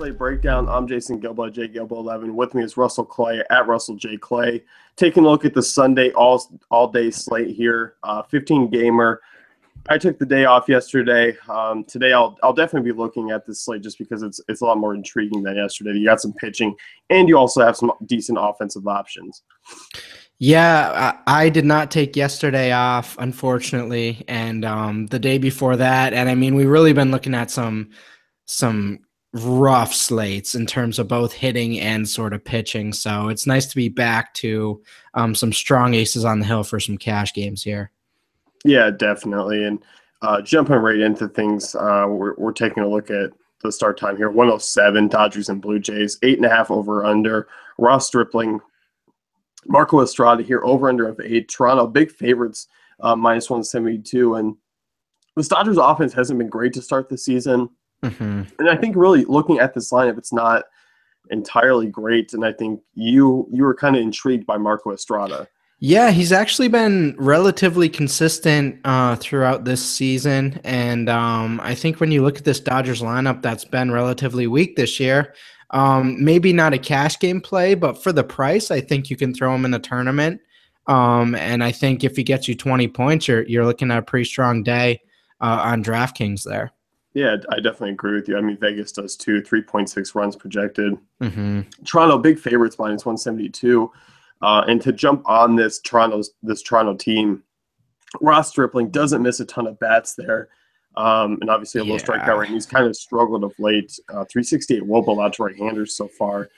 Slate Breakdown. I'm Jason Gilbo, J Gilbo 11. With me is Russell Clay at Russell J Clay. Taking a look at the Sunday all day slate here. 15 gamer. I took the day off yesterday. Today I'll definitely be looking at this slate just because it's a lot more intriguing than yesterday. You got some pitching, and you also have some decent offensive options. Yeah, I did not take yesterday off, unfortunately, and the day before that. And I mean, we've really been looking at some rough slates in terms of both hitting and sort of pitching. So it's nice to be back to some strong aces on the hill for some cash games here. Yeah, definitely. And jumping right into things, we're taking a look at the start time here. 107, Dodgers and Blue Jays, 8.5 over under. Ross Stripling, Marco Estrada here, over under of 8. Toronto, big favorites, minus 172. And the Dodgers offense hasn't been great to start the season. Mm-hmm. And I think really looking at this lineup, it's not entirely great. And I think you were kind of intrigued by Marco Estrada. Yeah, he's actually been relatively consistent throughout this season. And I think when you look at this Dodgers lineup that's been relatively weak this year, maybe not a cash game play, but for the price, I think you can throw him in a tournament. And I think if he gets you 20 points, you're looking at a pretty strong day on DraftKings there. Yeah, I definitely agree with you. I mean, Vegas does too. 3.6 runs projected. Mm-hmm. Toronto, big favorites, minus 172. And to jump on this Toronto team, Ross Stripling doesn't miss a ton of bats there. And obviously a low strikeout rate. He's kind of struggled of late. 368 WOBA allowed to right-handers so far.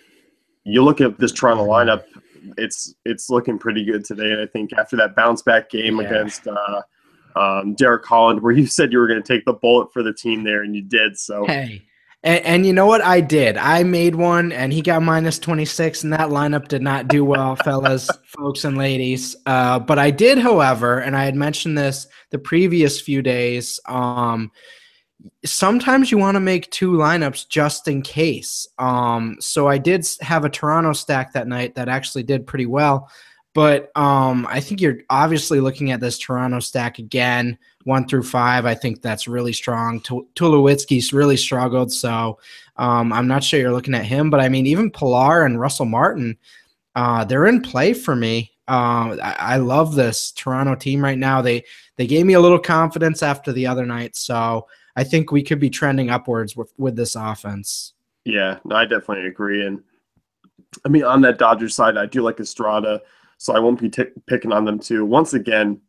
You look at this Toronto lineup, it's looking pretty good today. And I think after that bounce-back game against Derek Holland, where you said you were going to take the bullet for the team there, and you did. So hey, and you know what? I did. I made one, and he got minus 26, and that lineup did not do well, fellas, folks, and ladies. But I did, however, and I had mentioned this the previous few days, sometimes you want to make two lineups just in case. So I did have a Toronto stack that night that actually did pretty well. But I think you're obviously looking at this Toronto stack again, 1 through 5. I think that's really strong. Tulowitzki's really struggled, so I'm not sure you're looking at him. But, I mean, even Pilar and Russell Martin, they're in play for me. I love this Toronto team right now. They gave me a little confidence after the other night, so I think we could be trending upwards with this offense. Yeah, no, I definitely agree. And, I mean, on that Dodgers side, I do like Estrada. So I won't be picking on them too. Once again,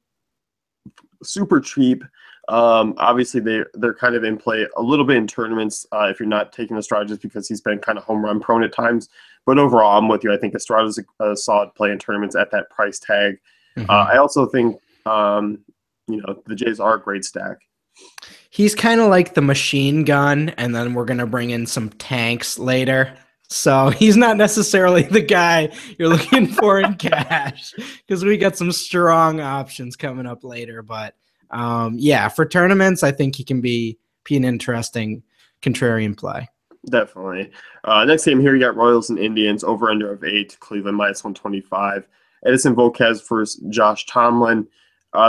super cheap. Obviously, they're kind of in play a little bit in tournaments if you're not taking Estrada just because he's been kind of home run prone at times. But overall, I'm with you. I think Estrada's a solid play in tournaments at that price tag. Mm-hmm. I also think the Jays are a great stack. He's kind of like the machine gun, and then we're going to bring in some tanks later. So he's not necessarily the guy you're looking for in cash because we got some strong options coming up later. But for tournaments, I think he can be an interesting contrarian play. Definitely. Next game here, you got Royals and Indians, over under of 8, Cleveland minus 125. Edison Volquez versus Josh Tomlin.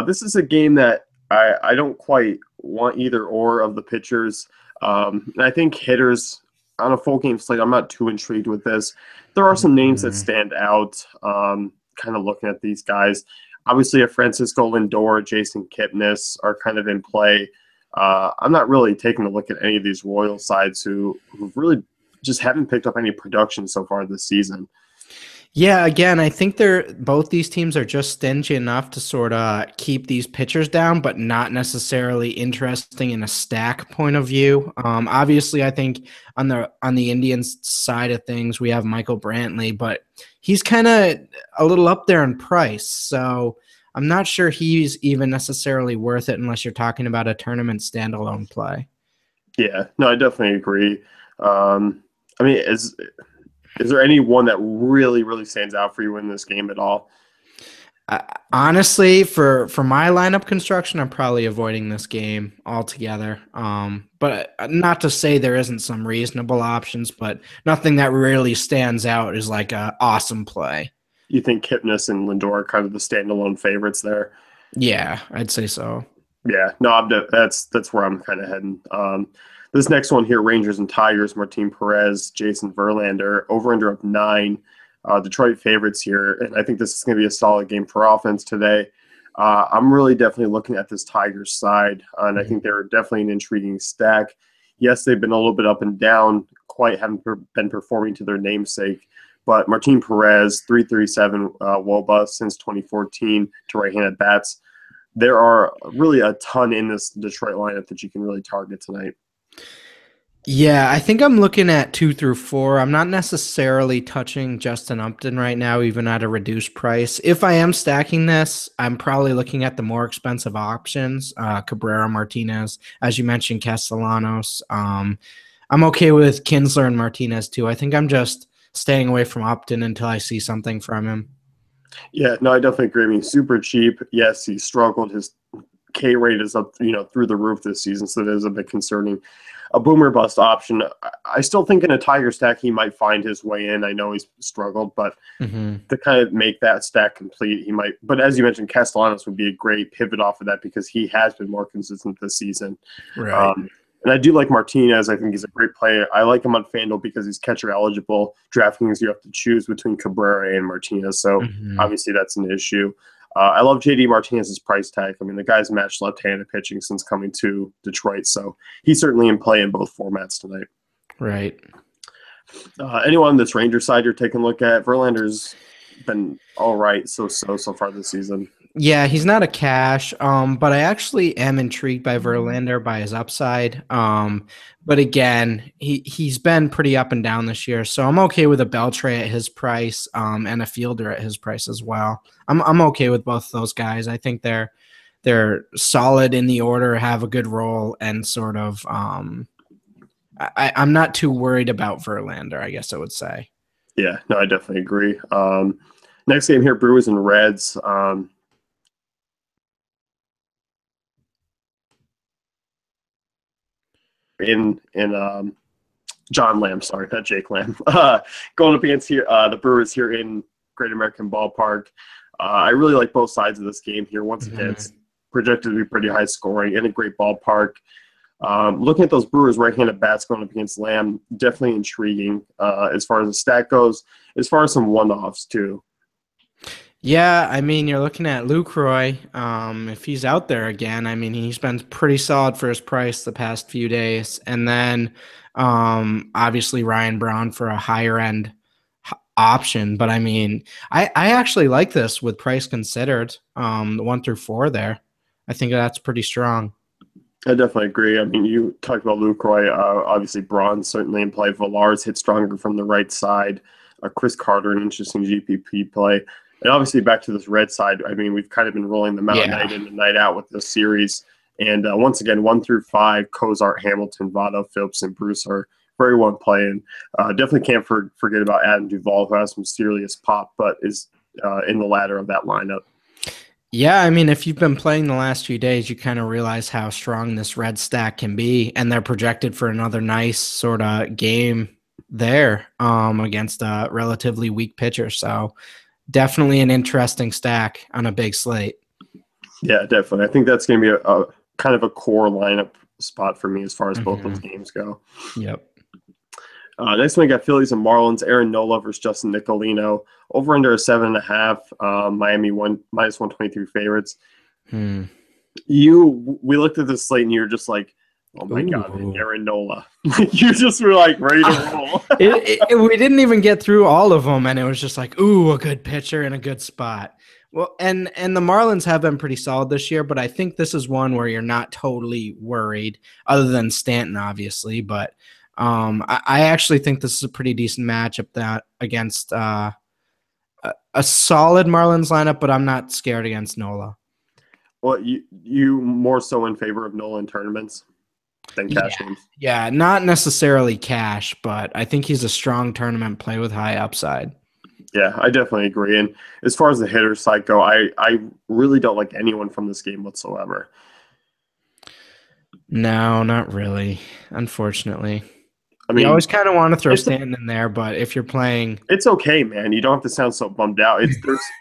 This is a game that I don't quite want either or of the pitchers. And I think hitters – on a full game slate, I'm not too intrigued with this. There are some names that stand out, kind of looking at these guys. Obviously, a Francisco Lindor, Jason Kipnis are kind of in play. I'm not really taking a look at any of these Royal sides who really just haven't picked up any production so far this season. Yeah, again, I think both these teams are just stingy enough to sort of keep these pitchers down, but not necessarily interesting in a stack point of view. Obviously, I think on the Indians side of things, we have Michael Brantley, but he's kind of a little up there in price. So I'm not sure he's even necessarily worth it unless you're talking about a tournament standalone play. Yeah, no, I definitely agree. I mean, is there any one that really, really stands out for you in this game at all? Honestly, for my lineup construction, I'm probably avoiding this game altogether. But not to say there isn't some reasonable options, but nothing that really stands out is like an awesome play. You think Kipnis and Lindor are kind of the standalone favorites there? Yeah, I'd say so. Yeah, no, that's where I'm kind of heading. This next one here, Rangers and Tigers, Martin Perez, Jason Verlander, over-under of 9. Detroit favorites here, and I think this is going to be a solid game for offense today. I'm really definitely looking at this Tigers side, and I think they're definitely an intriguing stack. Yes, they've been a little bit up and down, quite haven't been performing to their namesake, but Martin Perez, 3.37 WOBA since 2014 to right-handed bats. There are really a ton in this Detroit lineup that you can really target tonight. Yeah, I think I'm looking at 2 through 4. I'm not necessarily touching Justin Upton right now, even at a reduced price. If I am stacking this, I'm probably looking at the more expensive options, Cabrera, Martinez, as you mentioned, Castellanos. I'm okay with Kinsler and Martinez too. I think I'm just staying away from Upton until I see something from him. Yeah, no, I definitely agree. I mean, super cheap. Yes, he struggled. His K rate is up, through the roof this season, so that is a bit concerning. A boomer bust option. I still think in a Tiger stack he might find his way in. I know he's struggled, but to kind of make that stack complete, he might. But as you mentioned, Castellanos would be a great pivot off of that because he has been more consistent this season. Right. And I do like Martinez. I think he's a great player. I like him on FanDuel because he's catcher eligible. DraftKings, you have to choose between Cabrera and Martinez, so obviously that's an issue. I love JD Martinez's price tag. I mean, the guy's matched left-handed pitching since coming to Detroit, so he's certainly in play in both formats tonight. Right. Anyone on this Ranger side you're taking a look at? Verlander's been all right so far this season. Yeah, he's not a cash, but I actually am intrigued by Verlander by his upside. But again, he's been pretty up and down this year, so I'm okay with a Beltre at his price, and a Fielder at his price as well. I'm okay with both those guys. I think they're solid in the order, have a good role, and sort of I'm not too worried about Verlander, I guess I would say. Yeah, no, I definitely agree. Next game here, Brewers and Reds. In John Lamb, sorry, not Jake Lamb. Going up against here the Brewers here in Great American Ballpark. I really like both sides of this game here. Once again, it's projected to be pretty high scoring in a great ballpark. Looking at those Brewers right-handed bats going up against Lamb, definitely intriguing as far as the stat goes, as far as some one-offs too. Yeah, I mean, you're looking at Lucroy. If he's out there again, I mean, he's been pretty solid for his price the past few days. And then obviously Ryan Braun for a higher end option. But I mean, I actually like this with price considered, the 1 through 4 there. I think that's pretty strong. I definitely agree. I mean, you talked about Lucroy. Obviously, Braun certainly in play. Villars hit stronger from the right side. Chris Carter, an interesting GPP play. And obviously, back to this red side, I mean, we've kind of been rolling them out night in and night out with this series. And once again, 1 through 5, Cozart, Hamilton, Votto, Phillips, and Bruce are very one playing. Definitely can't forget about Adam Duvall, who has some serious pop, but is in the ladder of that lineup. Yeah, I mean, if you've been playing the last few days, you kind of realize how strong this red stack can be, and they're projected for another nice sort of game there against a relatively weak pitcher. So definitely an interesting stack on a big slate. Yeah, definitely. I think that's going to be a kind of a core lineup spot for me as far as both those games go. Yep. Next one, we got Phillies and Marlins. Aaron Nola versus Justin Nicolino. Over under a 7.5. Miami minus 123 favorites. We looked at this slate and you were just like, oh my God, Aaron Nola. You just were like ready to roll. We didn't even get through all of them, and it was just like, ooh, a good pitcher in a good spot. Well, and the Marlins have been pretty solid this year, but I think this is one where you're not totally worried, other than Stanton, obviously. But I actually think this is a pretty decent matchup against a solid Marlins lineup, but I'm not scared against Nola. Well, you more so in favor of Nola in tournaments than cash games? Yeah, not necessarily cash, but I think he's a strong tournament play with high upside. Yeah, I definitely agree. And as far as the hitter side go, I really don't like anyone from this game whatsoever. No, not really, unfortunately. I You mean, always kind of want to throw it's Stanton in there, but if you're playing, it's okay, man. You don't have to sound so bummed out.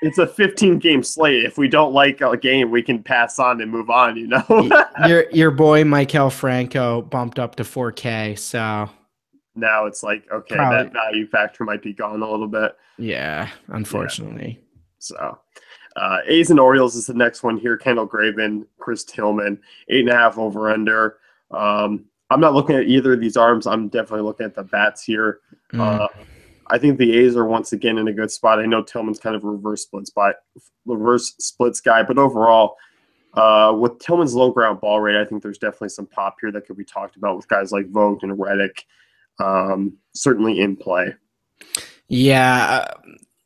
It's a 15 game slate. If we don't like a game, we can pass on and move on. You know. your boy Michael Franco bumped up to 4K, so Now it's like, okay, probably that value factor might be gone a little bit. yeah, Yeah. unfortunately. So, A's and Orioles is the next one here. Kendall Graveman, Chris Tillman, 8.5 over under. I'm not looking at either of these arms. I'm definitely looking at the bats here. Mm. I think the A's are once again in a good spot. I know Tillman's kind of a reverse splits guy, but overall, with Tillman's low ground ball rate, I think there's definitely some pop here that could be talked about with guys like Vogt and Reddick, certainly in play. Yeah,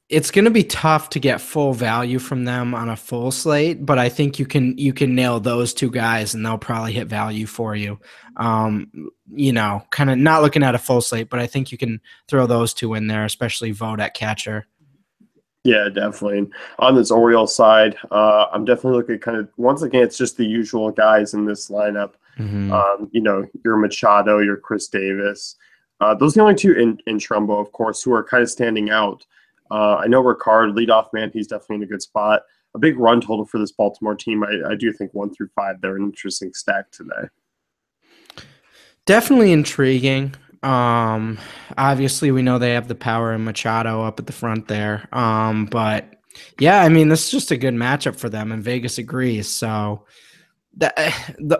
it's going to be tough to get full value from them on a full slate, but I think you can nail those two guys and they'll probably hit value for you. Kind of not looking at a full slate, but I think you can throw those two in there, especially Vogt at catcher. Yeah, definitely. And on this Orioles side, I'm definitely looking at kind of, once again, it's just the usual guys in this lineup. Mm-hmm. Your Machado, your Chris Davis. Those are the only two in Trumbo, of course, who are kind of standing out. I know Ricard, leadoff man, he's definitely in a good spot. A big run total for this Baltimore team. I do think 1 through 5, they're an interesting stack today. Definitely intriguing. Obviously we know they have the power and Machado up at the front there. But yeah, I mean, this is just a good matchup for them, and Vegas agrees. So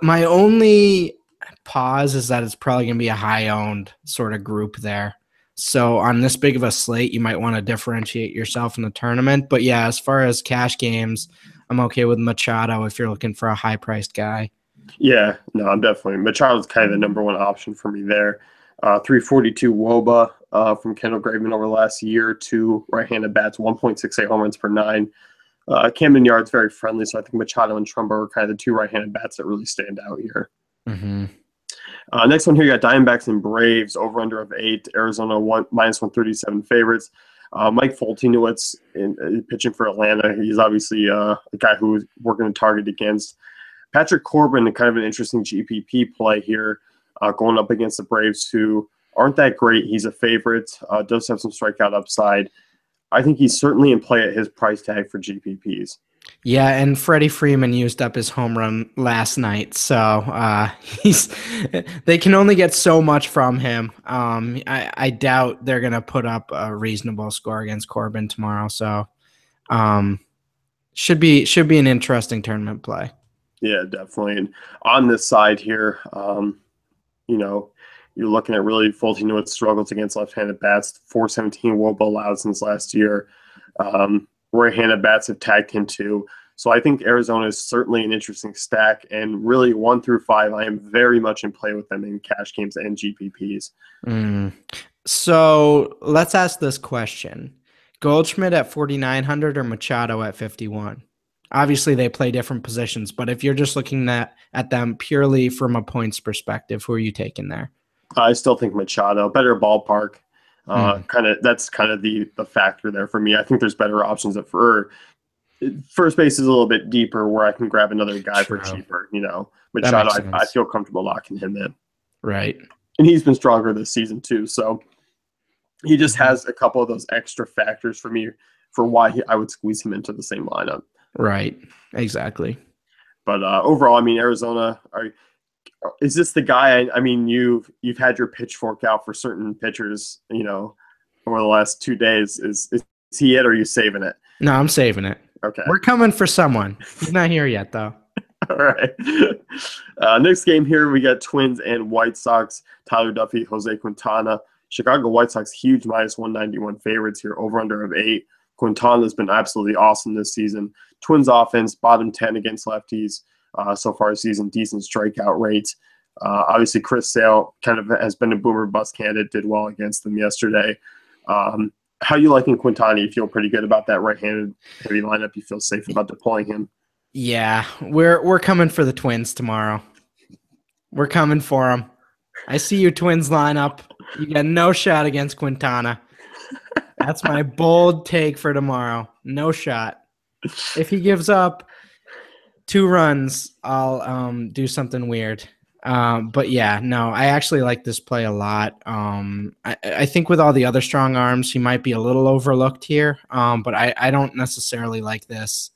my only pause is that it's probably going to be a high-owned sort of group there. So on this big of a slate, you might want to differentiate yourself in the tournament. But yeah, as far as cash games, I'm okay with Machado if you're looking for a high-priced guy. Yeah, no, I'm definitely. Machado's kind of the number one option for me there. 342 WOBA from Kendall Graveman over the last year, 2 right-handed bats, 1.68 home runs per 9. Camden Yard's very friendly, so I think Machado and Trumbo are kind of the 2 right-handed bats that really stand out here. Mm-hmm. Next one here, you got Diamondbacks and Braves, over under of 8, Arizona minus 137 favorites. Mike Foltynewicz pitching for Atlanta. He's obviously a guy who we're going to target against. Patrick Corbin, kind of an interesting GPP play here, going up against the Braves, who aren't that great. He's a favorite, does have some strikeout upside. I think he's certainly in play at his price tag for GPPs. Yeah, and Freddie Freeman used up his home run last night, so they can only get so much from him. I doubt they're gonna put up a reasonable score against Corbin tomorrow. So should be an interesting tournament play. Yeah, definitely. And on this side here, you're looking at really Foltynewicz struggles against left-handed bats. 417 WOBA allowed since last year. Right-handed bats have tagged him too. So I think Arizona is certainly an interesting stack, and really 1 through 5, I am very much in play with them in cash games and GPPs. So let's ask this question: Goldschmidt at 4,900 or Machado at 51? Obviously, they play different positions, but if you're just looking at them purely from a points perspective, who are you taking there? I still think Machado, better ballpark. That's kind of the factor there for me. I think there's better options at first base is a little bit deeper where I can grab another guy for cheaper. Machado, I feel comfortable locking him in. Right. And he's been stronger this season too. So he just has a couple of those extra factors for me for why I would squeeze him into the same lineup. Right. Exactly. But overall, I mean, Arizona, is this the guy? I mean, you've had your pitchfork out for certain pitchers, over the last 2 days. Is he it, or are you saving it? No, I'm saving it. Okay. We're coming for someone. He's not here yet, though. All right. Next game here, we got Twins and White Sox. Tyler Duffy, Jose Quintana. Chicago White Sox, huge minus 191 favorites here, over under of 8. Quintana's been absolutely awesome this season. Twins offense, bottom 10 against lefties so far this season, decent strikeout rates. Obviously, Chris Sale kind of has been a boomer bust candidate, did well against them yesterday. How you liking Quintana? You feel pretty good about that right-handed heavy lineup? You feel safe about deploying him? Yeah, we're coming for the Twins tomorrow. We're coming for them. I see you Twins lineup. You got no shot against Quintana. That's my bold take for tomorrow. No shot. If he gives up 2 runs, I'll do something weird. But yeah, no, I actually like this play a lot. I think with all the other strong arms, he might be a little overlooked here. But I don't necessarily like this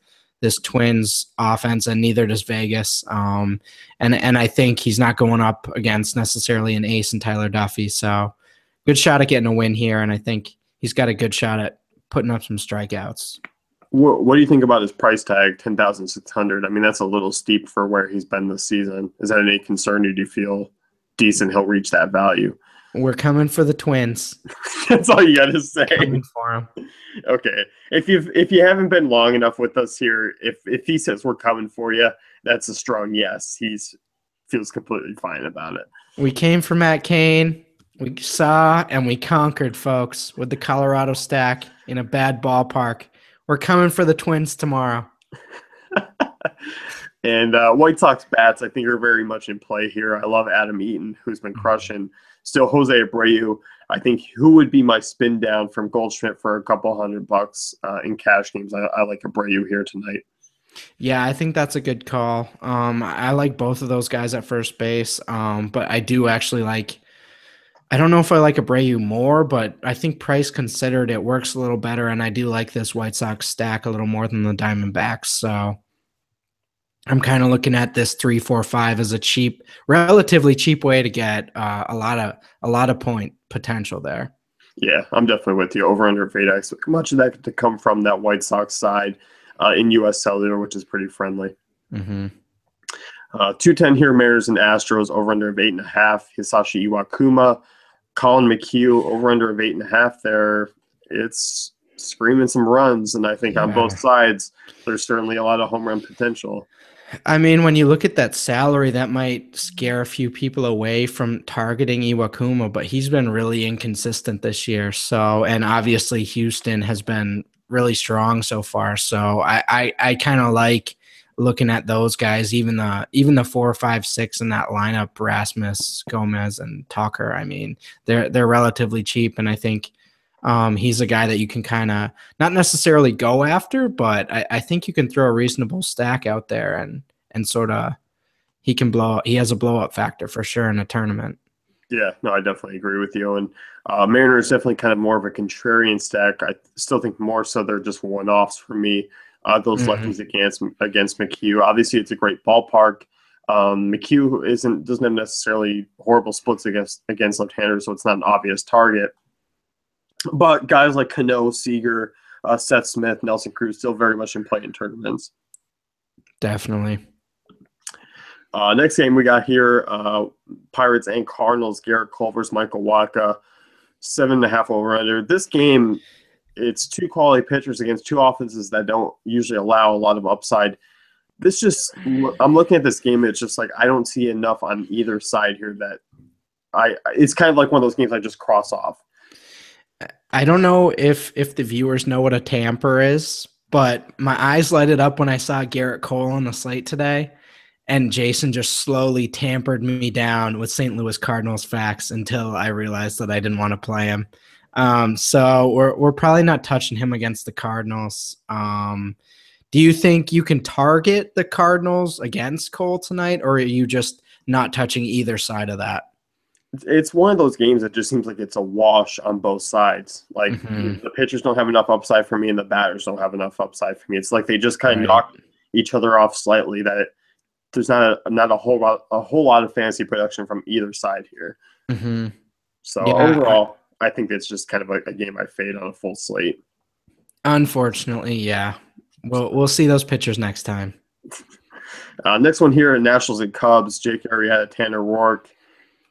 Twins offense, and neither does Vegas. And I think he's not going up against necessarily an ace in Tyler Duffy. So good shot at getting a win here, and I think he's got a good shot at putting up some strikeouts. What do you think about his price tag, 10,600? I mean, that's a little steep for where he's been this season. Is that any concern? Or do you feel decent he'll reach that value? We're coming for the Twins. That's all you got to say. Coming for him. Okay. If you haven't been long enough with us here, if he says we're coming for you, that's a strong yes. He's feels completely fine about it. We came for Matt Cain. We saw and we conquered, folks, with the Colorado stack in a bad ballpark. We're coming for the Twins tomorrow. And White Sox bats, I think, are very much in play here. I love Adam Eaton, who's been crushing. Still Jose Abreu. I think who would be my spin down from Goldschmidt for a couple $100 in cash games. I like Abreu here tonight. Yeah, I think that's a good call. I like both of those guys at first base, but I do actually like. I don't know if I like Abreu more, but I think price considered it works a little better, and I do like this White Sox stack a little more than the Diamondbacks. So I'm kind of looking at this 3-4-5 as a cheap, relatively cheap way to get a lot of point potential there. Yeah, I'm definitely with you. Over under 8x. Much of that to come from that White Sox side in U.S. Cellular, which is pretty friendly. Mm-hmm. 210 here, Mariners and Astros, over under of 8.5. Hisashi Iwakuma. Colin McHugh, over under of 8.5 there. It's screaming some runs, and I think on both sides, there's certainly a lot of home run potential. I mean, when you look at that salary, that might scare a few people away from targeting Iwakuma, but he's been really inconsistent this year. So, and obviously Houston has been really strong so far. So I kind of like looking at those guys, even the 4, 5, 6 in that lineup, Rasmus, Gomez, and Tucker. I mean, they're relatively cheap, and I think he's a guy that you can kind of not necessarily go after, but I think you can throw a reasonable stack out there and sort of he has a blow up factor for sure in a tournament. Yeah, no, I definitely agree with you. And Mariners definitely kind of more of a contrarian stack. I still think more so they're just one-offs for me. Those lefties against McHugh. Obviously, it's a great ballpark. McHugh doesn't have necessarily horrible splits against left-handers, so it's not an obvious target. But guys like Cano, Seager, Seth Smith, Nelson Cruz still very much in play in tournaments. Definitely. Next game we got here, Pirates and Cardinals. Garrett Cole versus Michael Wacha, 7.5 over under. This game, it's two quality pitchers against two offenses that don't usually allow a lot of upside. I'm looking at this game. It's just like I don't see enough on either side here that it's kind of like one of those games I just cross off. I don't know if the viewers know what a tamper is, but my eyes lighted up when I saw Garrett Cole on the slate today, and Jason just slowly tampered me down with St. Louis Cardinals facts until I realized that I didn't want to play him. So we're probably not touching him against the Cardinals. Do you think you can target the Cardinals against Cole tonight, or are you just not touching either side of that? It's one of those games that just seems like it's a wash on both sides. Like the pitchers don't have enough upside for me and the batters don't have enough upside for me. It's like they just kind of knock each other off slightly, that there's not a whole lot of fantasy production from either side here. Mm-hmm. So overall, I think it's just kind of a game I fade on a full slate. Unfortunately, yeah. We'll see those pitchers next time. Next one here, Nationals and Cubs. Jake Arrieta, Tanner Roark.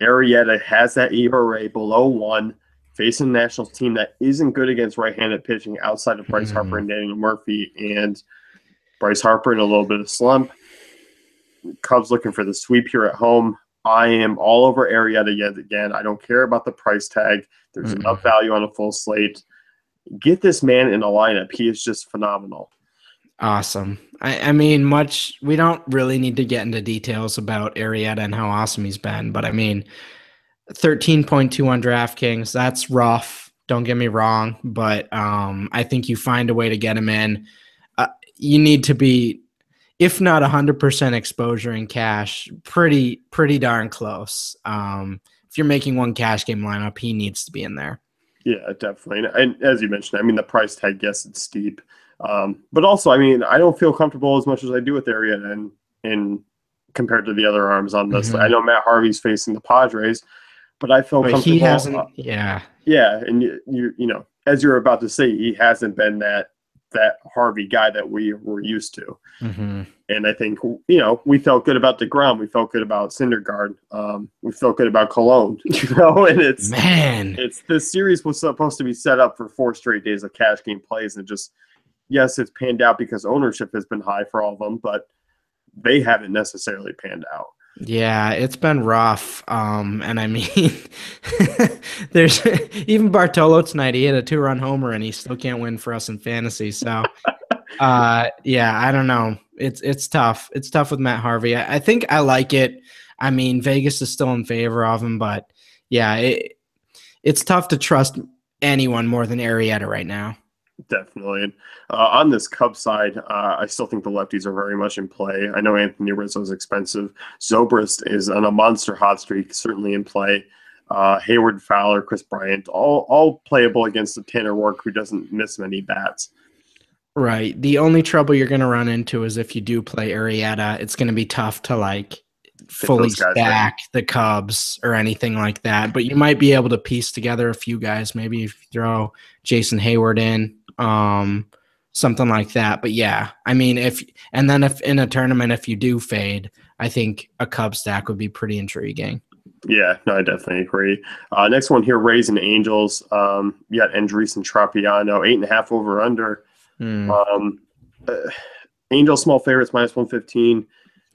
Arrieta has that ERA below 1, facing a Nationals team that isn't good against right-handed pitching outside of Bryce Harper and Daniel Murphy, and Bryce Harper in a little bit of slump. Cubs looking for the sweep here at home. I am all over Arrieta yet again. I don't care about the price tag. There's enough value on a full slate. Get this man in a lineup. He is just phenomenal. Awesome. I mean, we don't really need to get into details about Arrieta and how awesome he's been, but I mean, 13.2 on DraftKings, that's rough. Don't get me wrong, but I think you find a way to get him in. You need to be if not 100% exposure in cash, pretty darn close. If you're making one cash game lineup, he needs to be in there. Yeah, definitely. And as you mentioned, I mean, the price tag, yes, it's steep. But also, I mean, I don't feel comfortable as much as I do with Arrieta and compared to the other arms on this. I know Matt Harvey's facing the Padres, but I feel comfortable. He hasn't, yeah. Yeah, and you know, as you're about to say, he hasn't been that Harvey guy that we were used to. And I think, you know, we felt good about DeGrom. We felt good about Syndergaard. We felt good about Cologne. You know, and it's this series was supposed to be set up for 4 straight days of cash game plays, and just yes, it's panned out because ownership has been high for all of them, but they haven't necessarily panned out. Yeah, it's been rough. And I mean, there's even Bartolo tonight. He hit a 2-run homer, and he still can't win for us in fantasy. So, yeah, I don't know. It's tough. It's tough with Matt Harvey. I think I like it. I mean, Vegas is still in favor of him, but yeah, it's tough to trust anyone more than Arrieta right now. Definitely. And on this Cubs side, I still think the lefties are very much in play. I know Anthony Rizzo is expensive. Zobrist is on a monster hot streak, certainly in play. Hayward, Fowler, Chris Bryant, all playable against the Tanner Roark, who doesn't miss many bats. Right. The only trouble you're going to run into is if you do play Arrieta, it's going to be tough to like fully stack the Cubs or anything like that. But you might be able to piece together a few guys. Maybe if you throw Jason Hayward in, something like that. But yeah, I mean, if in a tournament, if you do fade, I think a Cub stack would be pretty intriguing. Yeah, no, I definitely agree. Next one here, Rays and Angels. You got Andreessen Tropiano, 8.5 over under. Angels small favorites -115.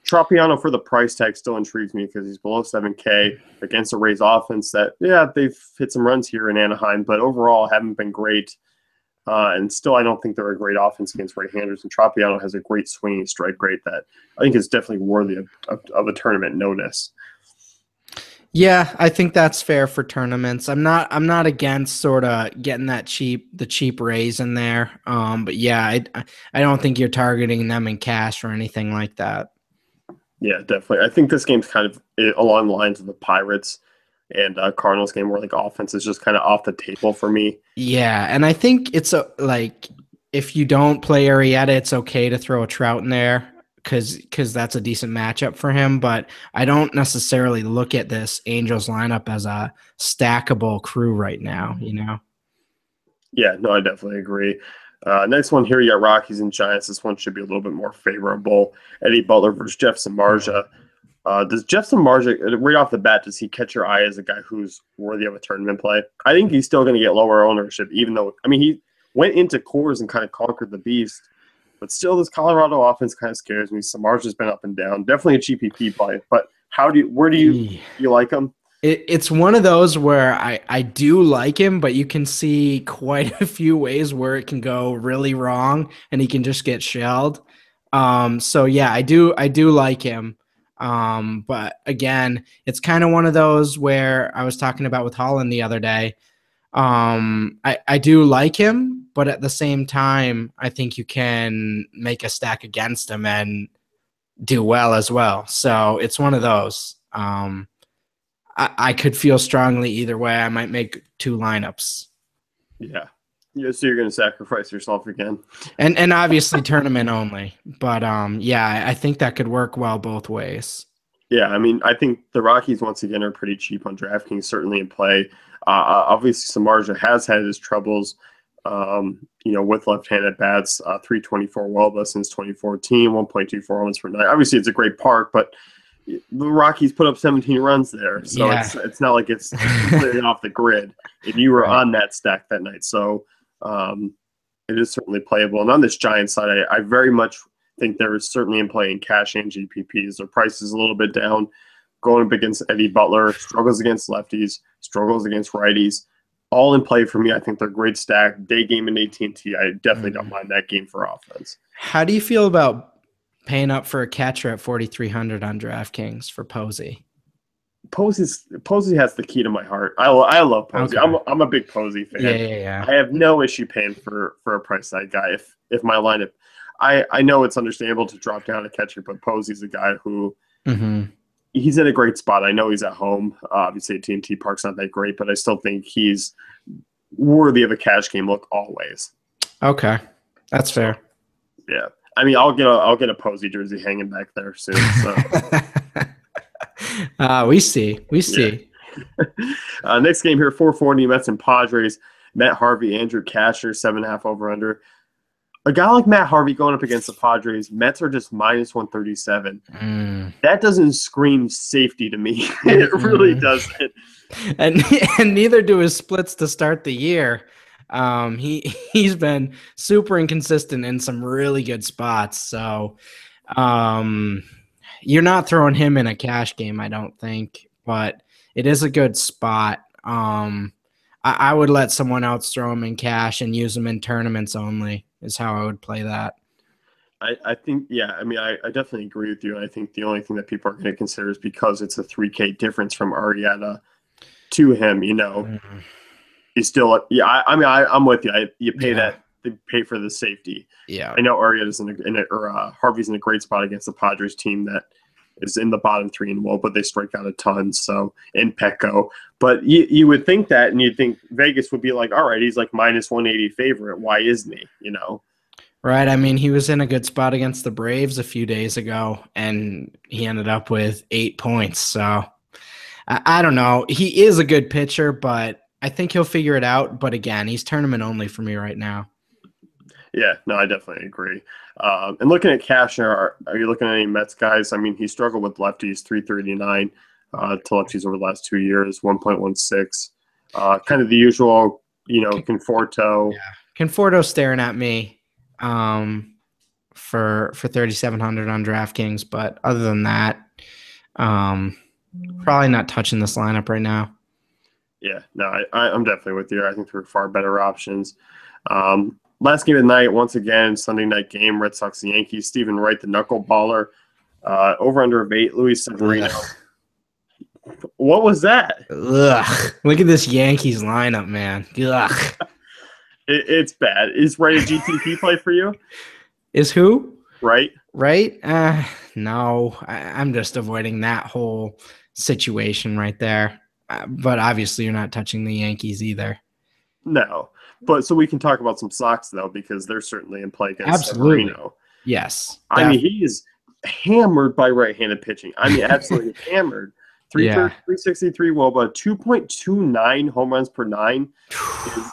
Tropiano for the price tag still intrigues me because he's below 7K against a Rays offense that, yeah, they've hit some runs here in Anaheim, but overall haven't been great. And still, I don't think they're a great offense against right-handers. And Tropiano has a great swinging strike rate that I think is definitely worthy of a tournament notice. Yeah, I think that's fair for tournaments. I'm not against sort of getting the cheap Rays in there. But yeah, I don't think you're targeting them in cash or anything like that. Yeah, definitely. I think this game's kind of along the lines of the Pirates and Cardinals game, where like offense is just kind of off the table for me. Yeah, and I think it's like if you don't play Arrieta, it's okay to throw a Trout in there because that's a decent matchup for him. But I don't necessarily look at this Angels lineup as a stackable crew right now. You know? Yeah, no, I definitely agree. Next one here, you got Rockies and Giants. This one should be a little bit more favorable. Eddie Butler versus Jeff Samardzija. Does Jeff Samardzija, right off the bat, does he catch your eye as a guy who's worthy of a tournament play? I think he's still going to get lower ownership, even though, I mean, he went into Coors and kind of conquered the beast. But still, this Colorado offense kind of scares me. Samardzija's been up and down. Definitely a GPP play. But where do you like him? It's one of those where I do like him, but you can see quite a few ways where it can go really wrong and he can just get shelled. So yeah, I do like him. But again, it's kind of one of those where I was talking about with Holland the other day. I do like him, but at the same time, I think you can make a stack against him and do well as well. So it's one of those. I could feel strongly either way. I might make 2 lineups. Yeah. Yeah, so you're going to sacrifice yourself again. And obviously tournament only. But, yeah, I think that could work well both ways. Yeah, I mean, I think the Rockies, once again, are pretty cheap on DraftKings, certainly in play. Obviously, Samardzija has had his troubles, with left-handed bats, 324 WOBA since 2014, 1.24 homers per night. Obviously, it's a great park, but the Rockies put up 17 runs there, so yeah. It's not like it's completely off the grid. And you were on that stack that night, so it is certainly playable. And on this Giants side, I very much think there is certainly in play in cash and GPPs. Their price is a little bit down, going up against Eddie Butler, struggles against lefties, struggles against righties. All in play for me. I think they're great stack. Day game in AT&T, I definitely don't mind that game for offense. How do you feel about paying up for a catcher at 4,300 on DraftKings for Posey? Posey has the key to my heart. I love Posey. Okay. I'm a big Posey fan. Yeah. I have no issue paying for a price tag guy if my lineup. I know it's understandable to drop down a catcher, but Posey's a guy who Mm-hmm. he's in a great spot. I know he's at home. Obviously, T&T Park's not that great, but I still think he's worthy of a cash game look always. Okay, that's fair. Yeah, I mean, I'll get a Posey jersey hanging back there soon. So We see. next game here, 440 Mets and Padres. Matt Harvey, Andrew Casher, 7.5 over under. A guy like Matt Harvey going up against the Padres, Mets are just minus 137. That doesn't scream safety to me. It really doesn't. And neither do his splits to start the year. He's been super inconsistent in some really good spots. So you're not throwing him in a cash game, I don't think, but it is a good spot. I would let someone else throw him in cash and use him in tournaments only is how I would play that. I think, yeah, I mean, I definitely agree with you. I think the only thing that people are going to consider is because it's a 3K difference from Arrieta to him, he's still, yeah, I mean, I'm with you. You pay that, they pay for the safety. Yeah. I know Arrieta's Harvey's in a great spot against the Padres team that is in the bottom 3 in WOBA, but they strike out a ton. So in Petco, but you would think that, and you'd think Vegas would be like, all right, he's like minus 180 favorite. Why isn't he? Right. I mean, he was in a good spot against the Braves a few days ago, and he ended up with 8 points. So I don't know. He is a good pitcher, but I think he'll figure it out. But again, he's tournament only for me right now. Yeah, no, I definitely agree. And looking at Cashner, are you looking at any Mets guys? I mean, he struggled with lefties, 339 to lefties over the last 2 years, 1.16. Kind of the usual, Conforto. Yeah. Conforto's staring at me for 3,700 on DraftKings, but other than that, probably not touching this lineup right now. Yeah, no, I'm definitely with you. I think there are far better options. Last game of the night, once again, Sunday night game, Red Sox and Yankees. Stephen Wright, the knuckleballer, over under of 8. Luis Severino. What was that? Ugh. Look at this Yankees lineup, man. Ugh. It's bad. Is Wright a GTP play for you? Is who? Right? Right? No. I'm just avoiding that whole situation right there. But obviously, you're not touching the Yankees either. No. But so we can talk about some Sox, though, because they're certainly in play against Severino. Yes. I mean, he is hammered by right-handed pitching. I mean, absolutely hammered. 363 WOBA, 2.29 home runs per 9 is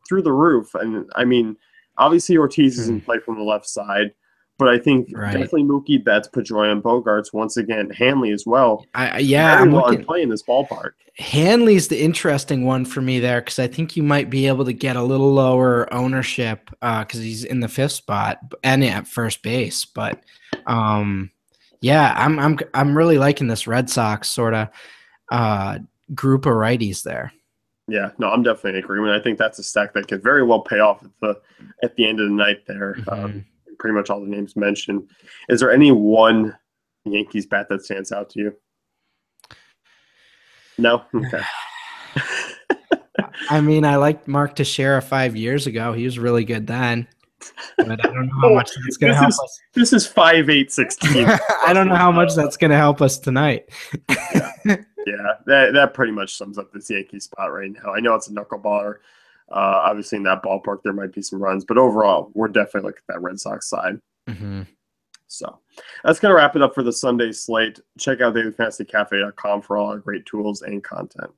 through the roof. And, I mean, obviously Ortiz is in play from the left side, but I think definitely Mookie Betts, Pedroia, and Bogarts, once again, Hanley as well. I'm looking play in this ballpark. Hanley's the interesting one for me there because I think you might be able to get a little lower ownership because he's in the 5th spot and at first base. But yeah, I'm really liking this Red Sox sort of group of righties there. Yeah, no, I'm definitely in agreement. I think that's a stack that could very well pay off at the end of the night there. Pretty much all the names mentioned. Is there any one Yankees bat that stands out to you? No? Okay. I mean, I liked Mark Teixeira 5 years ago. He was really good then. But I don't know how much that's going to help us. This is 5-8-16. I don't know how much that's going to help us tonight. Yeah, that pretty much sums up this Yankee spot right now. I know it's a knuckleballer. Obviously, in that ballpark, there might be some runs. But overall, we're definitely looking at that Red Sox side. So that's going to wrap it up for the Sunday slate. Check out dailyfantasycafe.com for all our great tools and content.